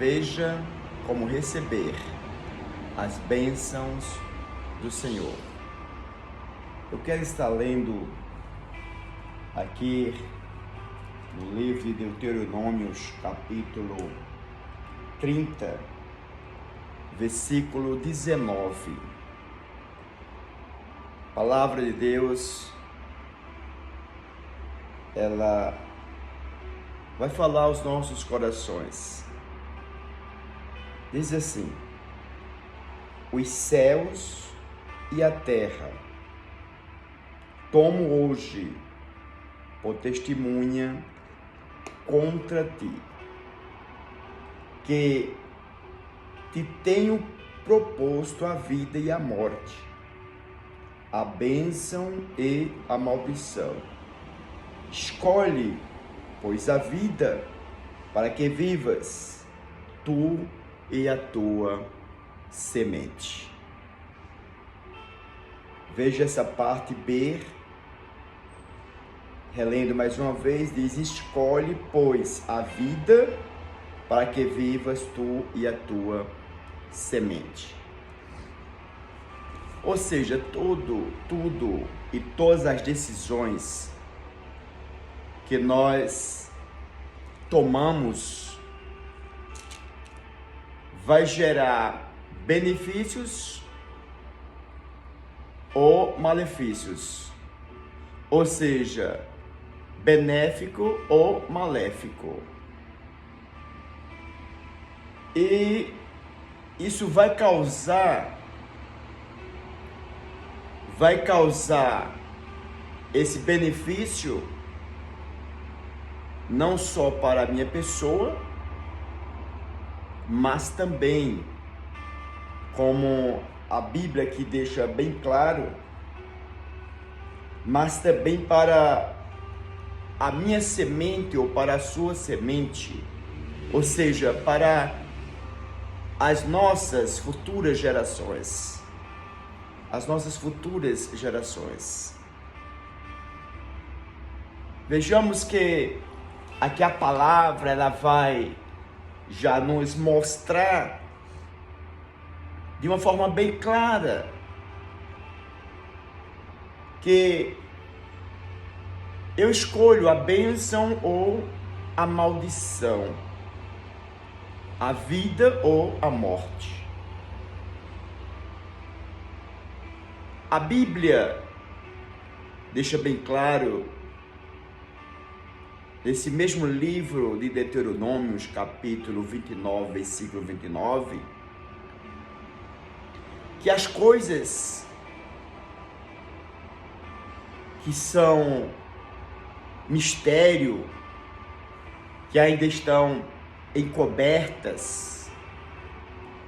veja como receber as bênçãos do Senhor. Eu quero estar lendo aqui no livro de Deuteronômios, capítulo 30, versículo 19. A palavra de Deus, ela vai falar aos nossos corações. Diz assim: os céus e a terra tomo hoje por testemunha contra ti, que te tenho proposto a vida e a morte, a bênção e a maldição. Escolhe, pois, a vida, para que vivas, tu e a tua semente. Veja essa parte B, relendo mais uma vez, diz: escolhe, pois, a vida, para que vivas tu e a tua semente. Ou seja, tudo e todas as decisões que nós tomamos vai gerar benefícios ou malefícios, ou seja, benéfico ou maléfico. E isso vai causar esse benefício não só para a minha pessoa, mas também, como a Bíblia aqui deixa bem claro, mas também para a minha semente ou para a sua semente, ou seja, para as nossas futuras gerações. As nossas futuras gerações. Vejamos que aqui a palavra ela vai já nos mostrar de uma forma bem clara que eu escolho a bênção ou a maldição, a vida ou a morte. A Bíblia deixa bem claro, nesse mesmo livro de Deuteronômios, capítulo 29, versículo 29, que as coisas que são mistério, que ainda estão encobertas,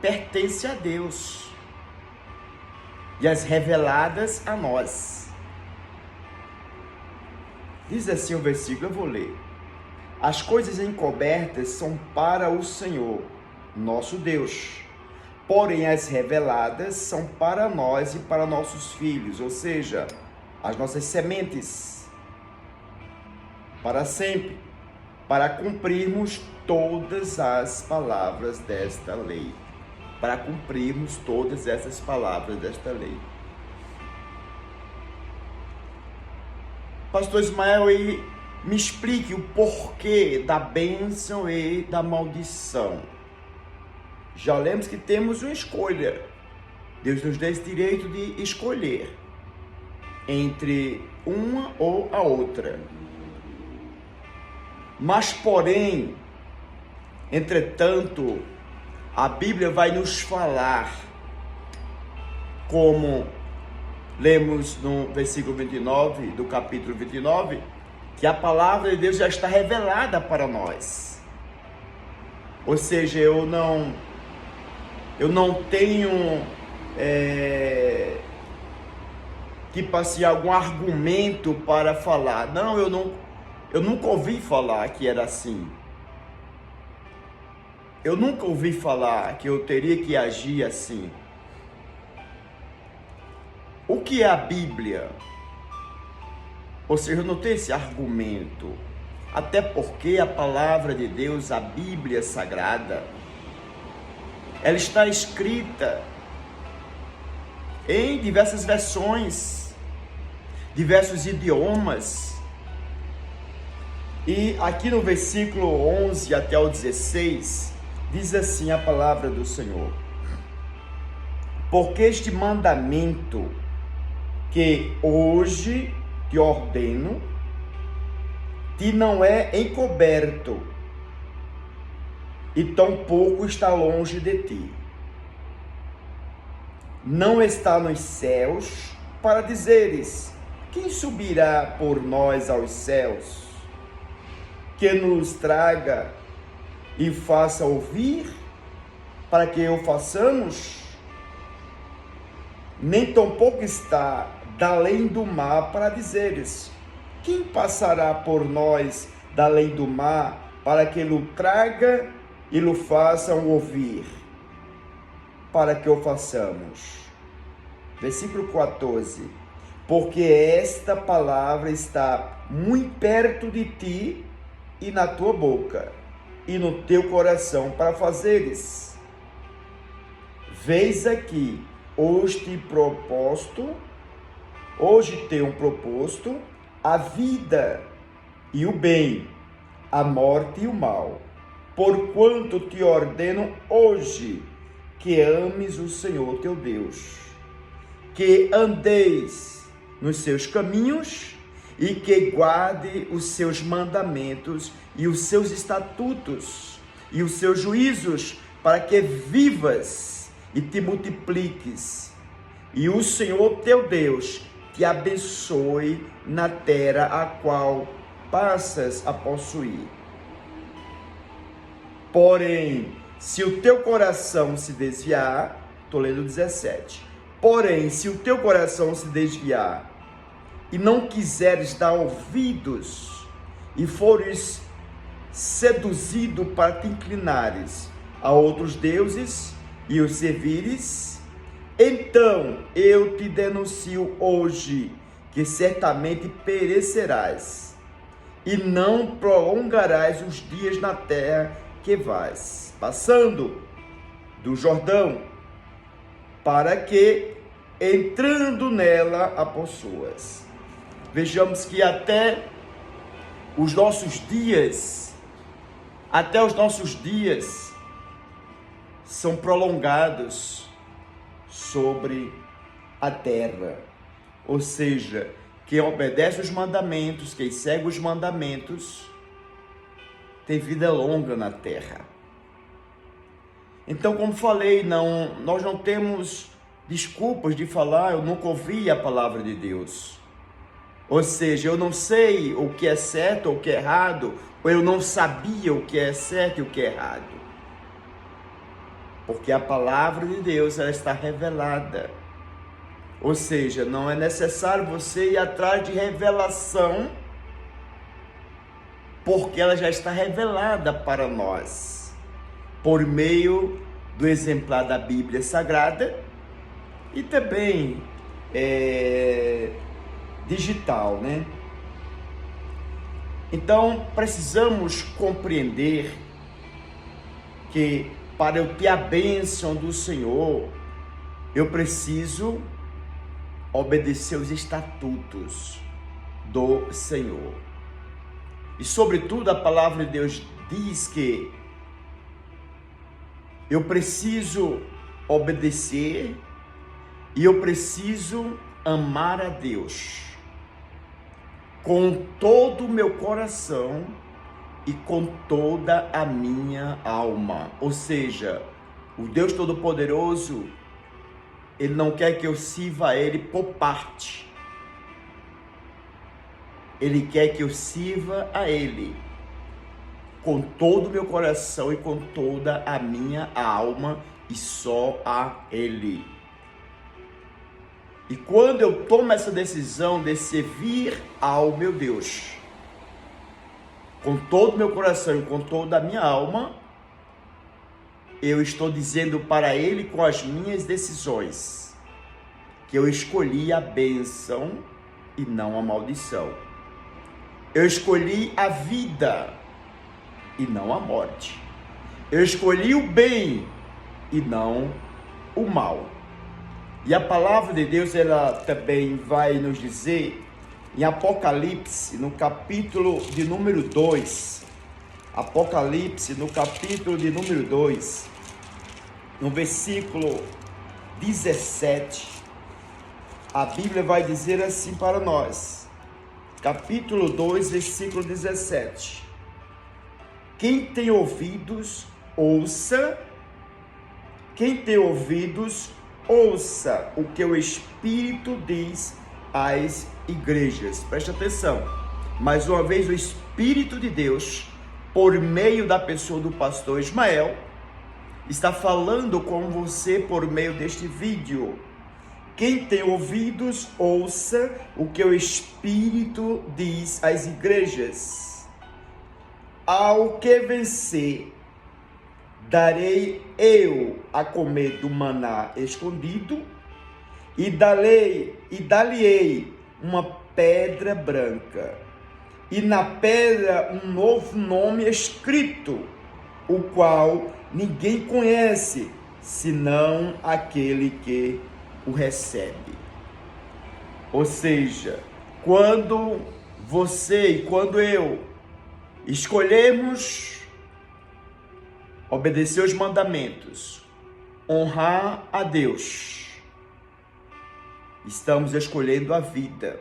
pertencem a Deus e as reveladas a nós. Diz assim o versículo, eu vou ler. As coisas encobertas são para o Senhor, nosso Deus. Porém, as reveladas são para nós e para nossos filhos, ou seja, as nossas sementes, para sempre, para cumprirmos todas as palavras desta lei. Para cumprirmos todas essas palavras desta lei. Pastor Ismael, me explique o porquê da bênção e da maldição. Já lemos que temos uma escolha. Deus nos dá esse direito de escolher entre uma ou a outra. Mas, porém, entretanto, a Bíblia vai nos falar, como lemos no versículo 29 do capítulo 29, que a palavra de Deus já está revelada para nós. Ou seja, eu não tenho tipo assim, algum argumento para falar. Não, eu nunca ouvi falar que era assim. Eu nunca ouvi falar que eu teria que agir assim. O que é a Bíblia? Ou seja, eu não tenho esse argumento. Até porque a palavra de Deus, a Bíblia Sagrada, ela está escrita em diversas versões, diversos idiomas. E aqui no versículo 11 até o 16, diz assim a palavra do Senhor: porque este mandamento que hoje te ordeno, te não é encoberto, e tampouco está longe de ti. Não está nos céus, para dizeres: quem subirá por nós aos céus, que nos traga e faça ouvir, para que o façamos? Nem tampouco está da além do mar, para dizeres: quem passará por nós da além do mar, para que o traga e o façam ouvir, para que o façamos. Versículo 14: porque esta palavra está muito perto de ti, e na tua boca, e no teu coração, para fazeres. Vês aqui, hoje tenho proposto a vida e o bem, a morte e o mal. Porquanto te ordeno hoje que ames o Senhor teu Deus, que andeis nos seus caminhos e que guarde os seus mandamentos e os seus estatutos e os seus juízos, para que vivas e te multipliques, e o Senhor teu Deus te abençoe na terra a qual passas a possuir. Porém, se o teu coração se desviar, estou lendo 17, porém, se o teu coração se desviar, e não quiseres dar ouvidos, e fores seduzido para te inclinares a outros deuses, e os servires, então eu te denuncio hoje, que certamente perecerás, e não prolongarás os dias na terra que vais passando do Jordão, para que, entrando nela, a possuas. Vejamos que até os nossos dias são prolongados sobre a terra. Ou seja, quem obedece os mandamentos, quem segue os mandamentos, tem vida longa na terra. Então, como falei, nós não temos desculpas de falar: eu nunca ouvi a palavra de Deus. Ou seja, eu não sei o que é certo ou o que é errado, ou eu não sabia o que é certo e o que é errado. Porque a palavra de Deus, ela está revelada. Ou seja, não é necessário você ir atrás de revelação, porque ela já está revelada para nós, por meio do exemplar da Bíblia Sagrada e também digital, né? Então, precisamos compreender que para eu ter a bênção do Senhor, eu preciso obedecer os estatutos do Senhor. E sobretudo a palavra de Deus diz que eu preciso obedecer e eu preciso amar a Deus com todo o meu coração e com toda a minha alma. Ou seja, o Deus Todo-Poderoso, Ele não quer que eu sirva a Ele por parte. Ele quer que eu sirva a Ele com todo o meu coração e com toda a minha alma, e só a Ele. E quando eu tomo essa decisão de servir ao meu Deus, com todo o meu coração e com toda a minha alma, eu estou dizendo para Ele, com as minhas decisões, que eu escolhi a bênção e não a maldição. Eu escolhi a vida e não a morte. Eu escolhi o bem e não o mal. E a palavra de Deus, ela também vai nos dizer em Apocalipse, no capítulo de número 2, Apocalipse, no capítulo de número 2, no versículo 17, a Bíblia vai dizer assim para nós, capítulo 2, versículo 17: quem tem ouvidos, ouça, quem tem ouvidos, ouça o que o Espírito diz às igrejas. Preste atenção, mais uma vez o Espírito de Deus, por meio da pessoa do pastor Ismael, está falando com você por meio deste vídeo. Quem tem ouvidos, ouça o que o Espírito diz às igrejas. Ao que vencer, darei eu a comer do maná escondido, e dar-lhe-ei uma pedra branca, e na pedra um novo nome escrito, o qual ninguém conhece, senão aquele que o recebe. Ou seja, quando você e quando eu escolhemos obedecer os mandamentos, honrar a Deus, estamos escolhendo a vida.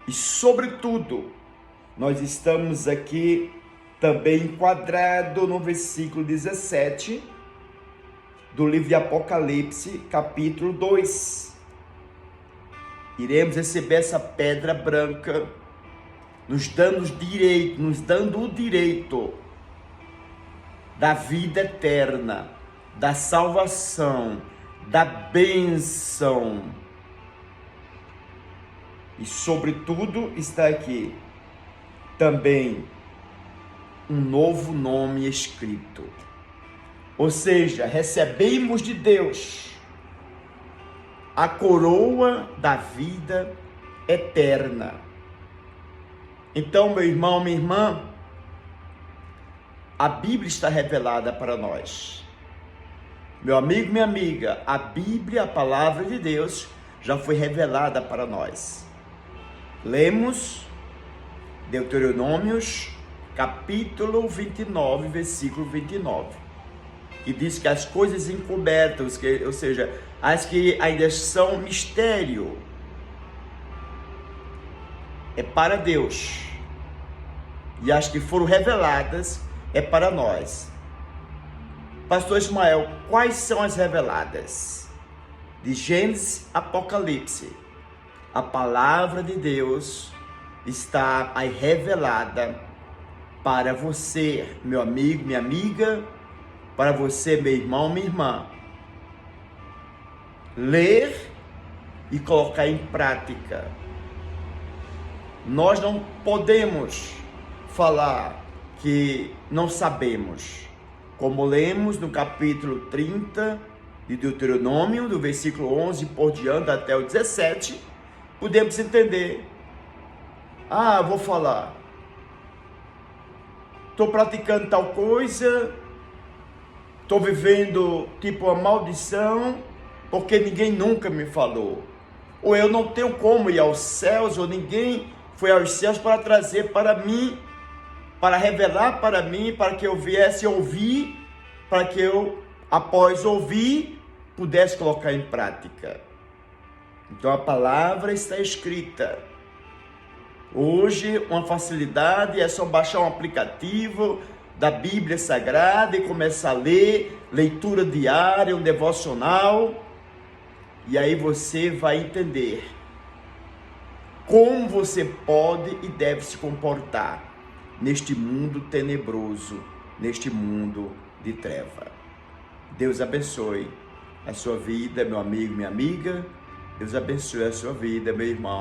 E sobretudo, nós estamos aqui também enquadrado no versículo 17 do livro de Apocalipse, capítulo 2. Iremos receber essa pedra branca, nos dando o direito da vida eterna, da salvação, da bênção. E sobretudo está aqui também um novo nome escrito. Ou seja, recebemos de Deus a coroa da vida eterna. Então, meu irmão, minha irmã, a Bíblia está revelada para nós. Meu amigo, minha amiga, a Bíblia, a palavra de Deus, já foi revelada para nós. Lemos Deuteronômios, capítulo 29, versículo 29. E diz que as coisas encobertas, ou seja, as que ainda são mistério, é para Deus. E as que foram reveladas é para nós. Pastor Ismael, quais são as reveladas? De Gênesis a Apocalipse, a palavra de Deus está aí revelada para você, meu amigo, minha amiga, para você, meu irmão, minha irmã. Ler e colocar em prática. Nós não podemos falar que não sabemos. Como lemos no capítulo 30 de Deuteronômio, do versículo 11 por diante até o 17, podemos entender. Ah, vou falar. Estou praticando tal coisa, estou vivendo tipo uma maldição, porque ninguém nunca me falou. Ou eu não tenho como ir aos céus, ou ninguém foi aos céus para trazer para mim, para revelar para mim, para que eu viesse ouvir, para que eu, após ouvir, pudesse colocar em prática. Então a palavra está escrita. Hoje, uma facilidade é só baixar um aplicativo da Bíblia Sagrada e começar a ler, leitura diária, um devocional, e aí você vai entender como você pode e deve se comportar neste mundo tenebroso, neste mundo de treva. Deus abençoe a sua vida, meu amigo, minha amiga. Deus abençoe a sua vida, meu irmão.